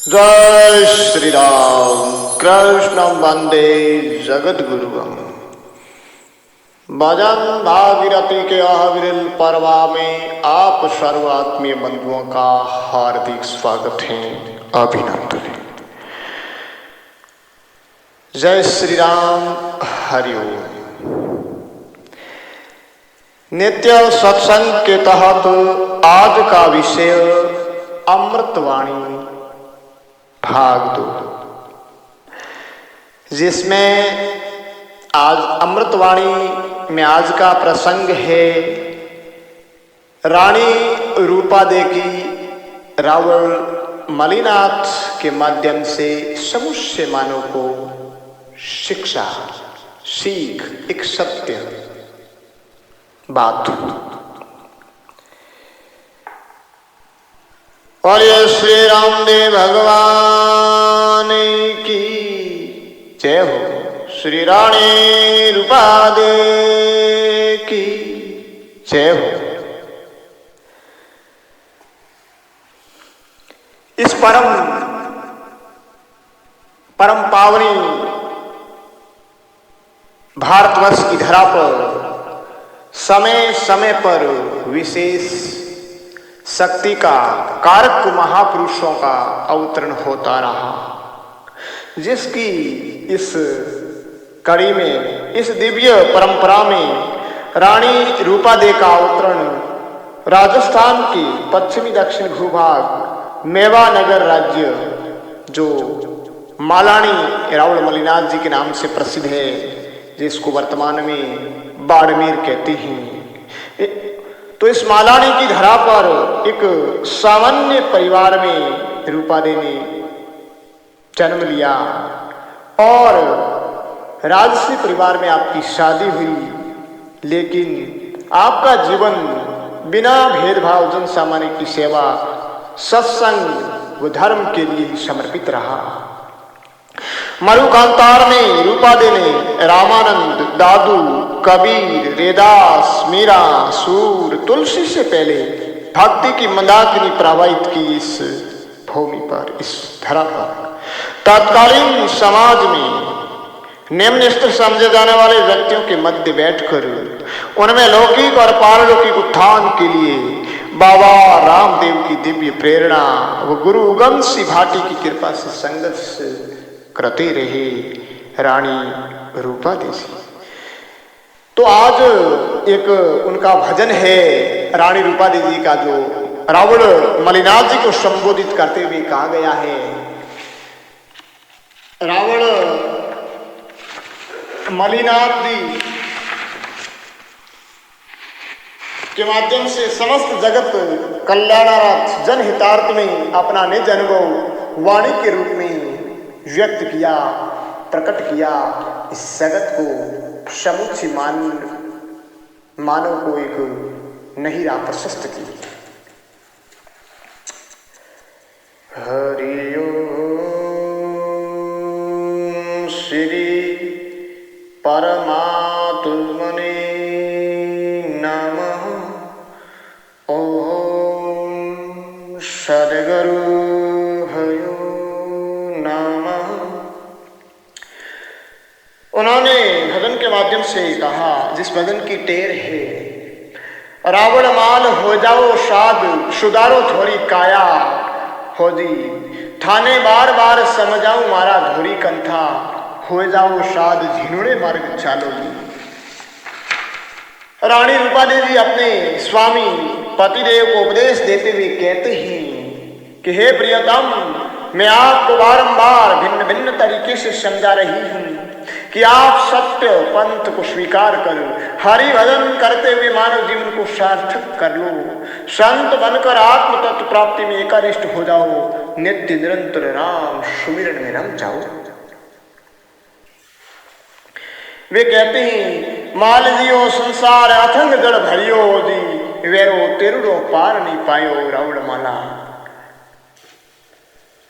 जय श्री राम। कृष्ण वंदे जगत गुरुम। भजन भागीरथी के अविरल पर्वा में आप सर्वात्मीय बंधुओं का हार्दिक स्वागत है, अभिनंदन है। जय श्री राम। हरिओम। नित्य सत्संग के तहत आज का विषय अमृतवाणी भाग 2, जिसमें आज अमृतवाणी में आज का प्रसंग है रानी रूपा देवी रावण मलिनाथ के माध्यम से समूचे मानव को शिक्षा सीख एक सत्य बात। और ये श्री रामदेव भगवान की जय हो। श्री रानी रूपा देवी की जय हो। इस परम पावनी भारतवर्ष की धरा पर समय समय पर विशेष शक्ति का कारक महापुरुषों का अवतरण होता रहा, जिसकी इस कड़ी में, इस दिव्य परंपरा में रानी रूपा देवी का अवतरण राजस्थान की पश्चिमी दक्षिण भूभाग मेवा नगर राज्य, जो मालानी रावण मलिनाथ जी के नाम से प्रसिद्ध है, जिसको वर्तमान में बाड़मेर कहते हैं। तो इस मालानी की धरा पर एक सामान्य परिवार में रूपा देवी ने जन्म लिया और राजसी परिवार में आपकी शादी हुई। लेकिन आपका जीवन बिना भेदभाव जन सामान्य की सेवा, सत्संग व धर्म के लिए ही समर्पित रहा। मरुकांतार में रूपा देवी ने रामानंद, दादू, कबीर, रेदास, मीरा, सूर, तुलसी से पहले भक्ति की मंदाकिनी प्रवाहित की इस भूमि पर, इस धरा पर। तत्कालीन समाज में निम्न स्तर समझे जाने वाले व्यक्तियों के मध्य बैठकर उनमें लौकिक और पारलौकिक उत्थान के लिए बाबा रामदेव की दिव्य प्रेरणा व गुरु उगम सी भाटी की कृपा से संघर्ष करते रहे रानी रूपा देवी। तो आज एक उनका भजन है रानी रूपा देवी का, जो रावण मलिनाथ जी को संबोधित करते हुए कहा गया है। रावण मलिनाथ जी के माध्यम से समस्त जगत कल्याणार्थ जनहितार्थ में अपना निज अनुभव वाणी के रूप में व्यक्त किया, प्रकट किया। इस जगत को समूची मानव को एक नई राह प्रशस्त की। हरि ओम श्री परमात्मने नमः। ओम सद्गुरु उन्होंने भजन के माध्यम से कहा, जिस भजन की टेर है, रावण माल हो जाओ साध, सुधारो थोड़ी काया हो जी, थाने बार बार समझाऊं मारा धोरी कंथा, हो जाओ साध झिनुड़े मार्ग चालो जी। रानी रूपा देवी अपने स्वामी पतिदेव को उपदेश देते हुए कहते हैं कि हे प्रियतम, मैं आपको बारंबार भिन्न भिन्न तरीके से समझा रही हूं कि आप सत्य पंथ को स्वीकार कर हरि भजन करते हुए मानव जीवन को सार्थक कर लो, संत बनकर आत्म तत्व प्राप्ति में एकनिष्ठ हो जाओ, नित्य निरंतर राम सुमिरन में रम जाओ। वे कहते हैं, माल जियो संसार अथंग जड़ भरियो जी, वेरो तेरुड़ो पार नहीं पायो रावण माला।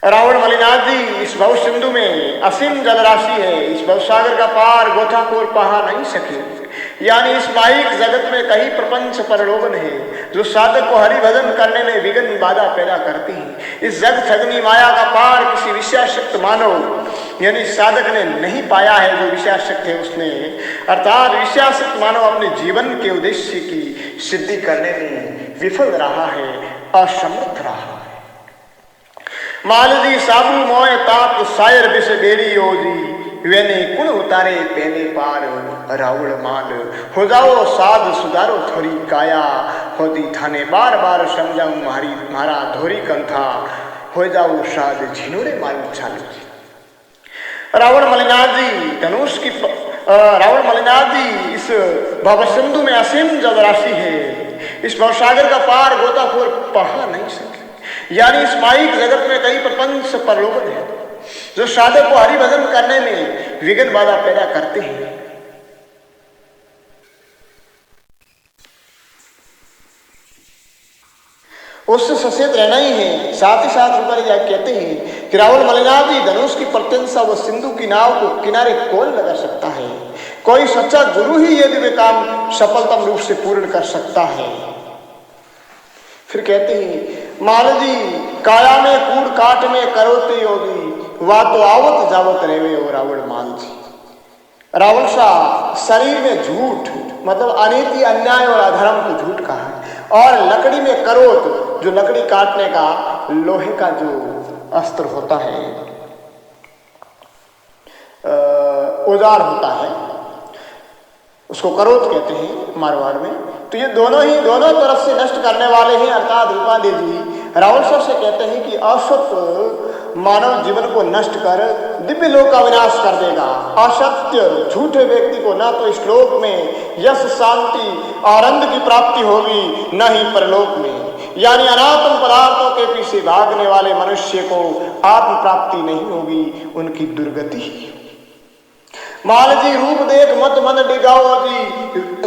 रावण मलिनाथ जी इस भव सिंधु में असीम जल राशि है, इस भवसागर का पार गोताखोर पहा नहीं सके। यानी इस माइक जगत में कई प्रपंच प्रलोभन है जो साधक को हरि भजन करने में विघ्न बाधा पैदा करती है। इस जग ठगनी माया का पार किसी विषयाशक्त मानव यानी साधक ने नहीं पाया है। जो विषयाशक्त है उसने अर्थात विषयाशक्त मानव अपने जीवन के उद्देश्य की सिद्धि करने में विफल रहा है, असमर्थ रहा है। मालदी साबु मोय तात सायर बिस बेड़ी ओजी वेने कुण उतारे पहले पार रावण माल हो जाओ साध सुधारो थोड़ी काया होती थाने बार बार समझाऊं मारा धोरी कंथा हो जाओ साध झिनोरे मालूम चालू। रावण मलिनाथ जी धनुष की रावण मलिनाथ जी इस भवसिंधु में असीम जलराशि है। इस भवसागर का पार गोताखोर पढ़ा नहीं सके। यानी इस माइक जगत में कई प्रपंच प्रलोभन है जो साधक को हरि भजन करने में विघ्न बाधा पैदा करते हैं। उससे सचेत रहना ही है। साथ ही साथ ऊपर कहते हैं कि रावण मलिनाथ जी धनुष की प्रत्यंसा व सिंधु की नाव को किनारे कौन लगा सकता है। कोई सच्चा गुरु ही ये दिव्य काम सफलतम रूप से पूर्ण कर सकता है। फिर कहते हैं मालजी काया में कूड़ काट में करोते योगी वा तो आवत जावत रेवे हो रावण मान जी। रावण शाह शरीर में झूठ मतलब अनीति अन्याय और अधर्म को झूठ कहा है और लकड़ी में करोत जो लकड़ी काटने का लोहे का जो अस्त्र होता है औजार होता है उसको करोत कहते हैं मारवाड़ में। तो ये दोनों तरफ से नष्ट करने वाले हैं। अर्थात रूपादेवी जी रावण शाह से कहते हैं कि असत मानव जीवन को नष्ट कर दिव्य लोक का विनाश कर देगा। असत्य झूठे व्यक्ति को न तो इस लोक में यश शांति आनंद की प्राप्ति होगी न ही परलोक में। यानी अनात्म पदार्थों के पीछे भागने वाले मनुष्य को आत्म प्राप्ति नहीं होगी, उनकी दुर्गति। मालजी रूप देख मत मन डिगाओ जी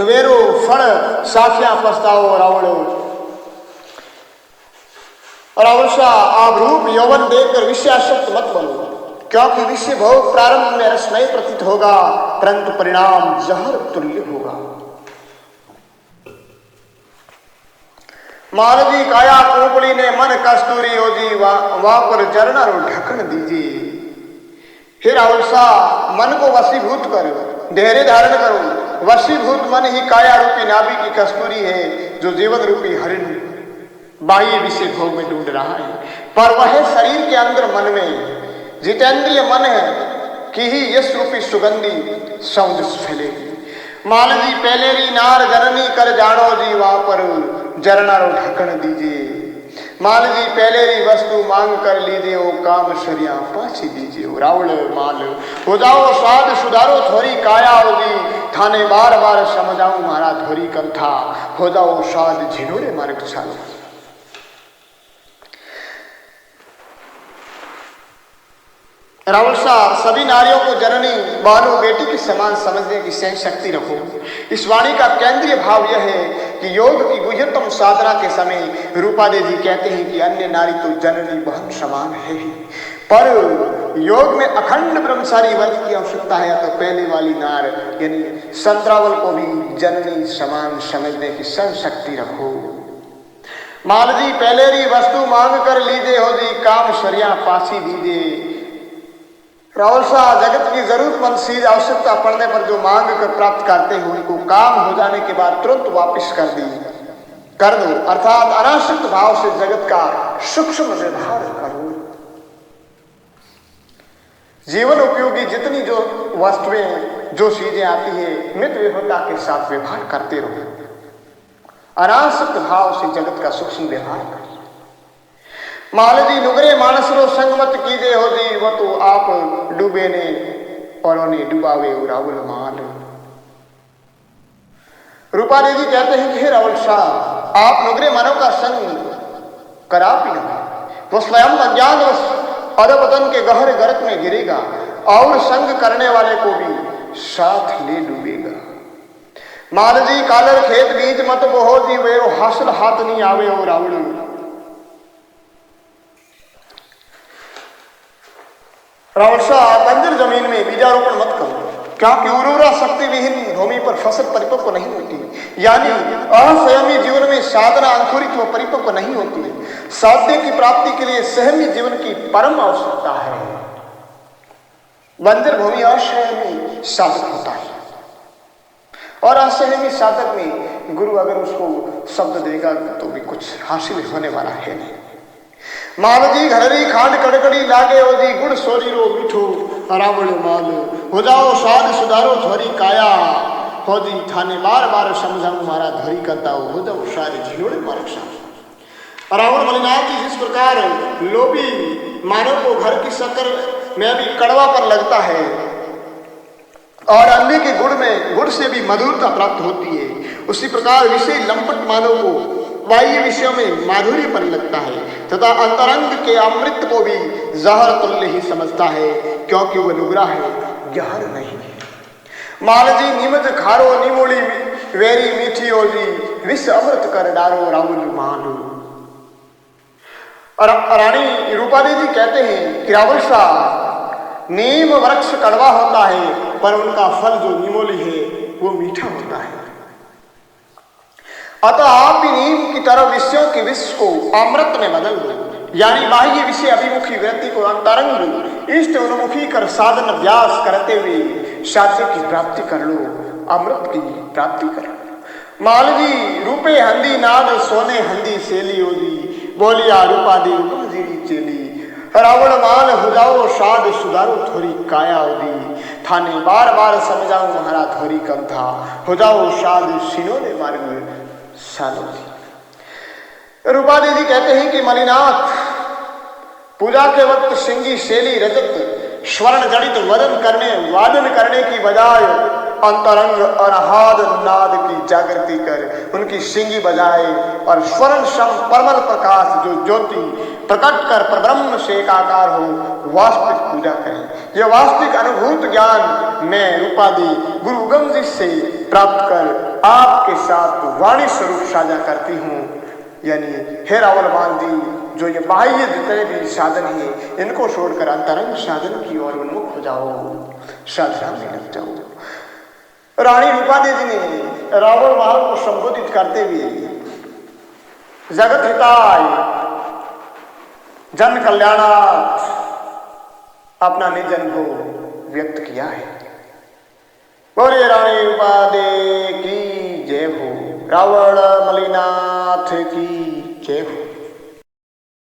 वेरो फण साखिया पछताओ रावण शाह आप रूप यौवन देखकर विषयाशक्त मत बनो, क्योंकि विषय भोग प्रारंभ में रसमय प्रतीत होगा परंतु परिणाम जहर तुल्य होगा। मालवी काया कोपड़ी ने मन कस्तूरी हो जी वहां पर जरना रो ढक्कन दीजिए। हे रावण शाह मन को वशीभूत करो, धैर्य धारण करो। वशीभूत मन ही काया रूपी नाभि की कस्तूरी है जो जीवन रूपी हरिण बाह्य विषय भोग में ढूंढ रहा है। पर वह शरीर के अंदर मन में जितेंद्रिय मन है कि ही यश रूपी सुगंधी सौंद फैलेगी। मालजी पहलेरी नार जननी कर जानो जी वहां पर जरना रो ढक्कन दीजिए। मालजी पहलेरी वस्तु मांग कर लीजिए ओ काम शरिया पाछी दीजिए। रावण माल हो जाओ स्वाद सुधारो थोड़ी काया हो जी थाने बार बार समझाऊं मारा धोरी कंथा हो जाओ स्वाद झिनोरे मार्ग चालो। रावण शाह सभी नारियों को जननी बानो बेटी के समान समझने की सहन शक्ति रखो। इस वाणी का केंद्रीय भाव यह है कि योग की गुह्यतम साधना के समय रूपादेवी जी कहते हैं कि अन्य नारी तो जननी बहन समान है, पर योग में अखंड ब्रह्मचारी व्रत की आवश्यकता है। तो पहले वाली नार यानी संतरावल को भी जननी समान समझने की सहन शक्ति रखो। मालजी पहलेरी वस्तु मांग कर लीजिए हो जी काम शरिया पासी दीजिए। रावण शाह जगत की जरूरतमंद चीज आवश्यकता पड़ने पर जो मांग कर प्राप्त करते हैं उनको काम हो जाने के बाद तुरंत वापस कर दो। अर्थात अनासक्त भाव से जगत का सूक्ष्म व्यवहार करो। जीवन उपयोगी जितनी जो वस्तुएं जो चीजें आती है मित विभुता के साथ व्यवहार करते रहो। अनासक्त भाव से जगत का सूक्ष्म व्यवहार करो। मालजी नुगरे मानस रो संगमत कीजे हो जी वो तो आप डूबे ने और उन्हें डुबावे रावल माल। रूपा देवी कहते हैं कि हे रावल शाह आप नुगरे मानव का संग करा भी ना, वो स्वयं अज्ञान अधपतन के गहरे गर्त में गिरेगा और संग करने वाले को भी साथ ले डूबेगा। मालजी कालर खेत बीज मत बोहो जी वेरो हासिल हाथ नहीं आवे हो रावल। रावण शाह बंजर जमीन में बीजारोपण मत करो, क्योंकि उर्वरा शक्ति विहीन भूमि पर फसल परिपक्व नहीं होती, यानी असंयमी जीवन में साधना अंकुरित व परिपक्व नहीं होती। साध्य की प्राप्ति के लिए संयमी जीवन की परम आवश्यकता है। बंजर भूमि असंयमी साधक होता है, और असंयमी साधक में गुरु अगर उसको शब्द देगा तो भी कुछ हासिल होने वाला है नहीं। मालजी घररी खांड कड़कड़ी लागे ओजी गुड़ सोरीरो मीठो रावण माल हो जाओ स्वाद सुधारो थोरी काया हो जी थाने बार बार समझाऊं मारा धोरी करता हो जाओ सारे झियोड़े मार्ग सा। रावण मलिनाथ जी जिस प्रकार लोभी मानव को घर की शक्कर में भी कड़वापन लगता है और अन्य के गुड़ से भी मधुरता प्राप्त होती है, उसी प्रकार विषय लंपट मानव को बाह्य विषयों में माधुर्यपन लगता है तथा अंतरंग के अमृत को भी जहर तुल्य ही समझता है, क्योंकि वह नुगरा है, जहर नहीं है। मालजी निमज खारो निमोली वेरी मीठी ओली विष अमृत कर डारो रावण मानो। और रानी रूपादेवी जी कहते हैं कि रावण साहब, नीम वृक्ष कड़वा होता है पर उनका फल जो निमोली है वो मीठा होता है। अतः आप भी नीम की तरह विषयों के विष को अमृत में बदल दो, यानी बाह्य विषय अभिमुखी व्यक्ति को अंतरंग इष्ट उन्मुखी कर साधन अभ्यास करते हुए साध्य की प्राप्ति कर लो, अमृत की प्राप्ति कर लो। मालजी रूपे हंदी नाद सोने हंदी सेली ओदी बोलिया रूपा दी जीरी चेली रावण माल हो जाओ साध सुधारो थोड़ी काया ओदी थाने बार बार समझाऊं महारा थोड़ी कम था हो जाओ साध सिनोने मार्ग सालों। रूपा दीदी कहते हैं कि मलिनाथ पूजा के वक्त सिंगी शैली रजत स्वर्ण जड़ित वादन करने की बजाय अंतरंग अनाहद नाद की जागृति कर उनकी सिंगी बजाए और स्वर्ण सम परमल प्रकाश जो ज्योति प्रकट कर परब्रह्म से एकाकार हो वास्तविक पूजा करें। यह वास्तविक अनुभूत ज्ञान मैं रूपादी गुरु उगम जी से प्राप्त कर आपके साथ वाणी स्वरूप साझा करती हूँ। यानी हे रावण मान जी, जो ये बाह्य जितने भी साधन है इनको छोड़कर अंतरंग साधन की ओर उन्मुख हो जाओ, साधना में लग जाओ। रानी रूपादेवी ने रावण महाल को संबोधित करते हुए जगत हिताय जन कल्याणार्थ अपना निजन को व्यक्त किया है। बोले रानी रूपादेवी की जय हो, रावण मलिनाथ की जय हो।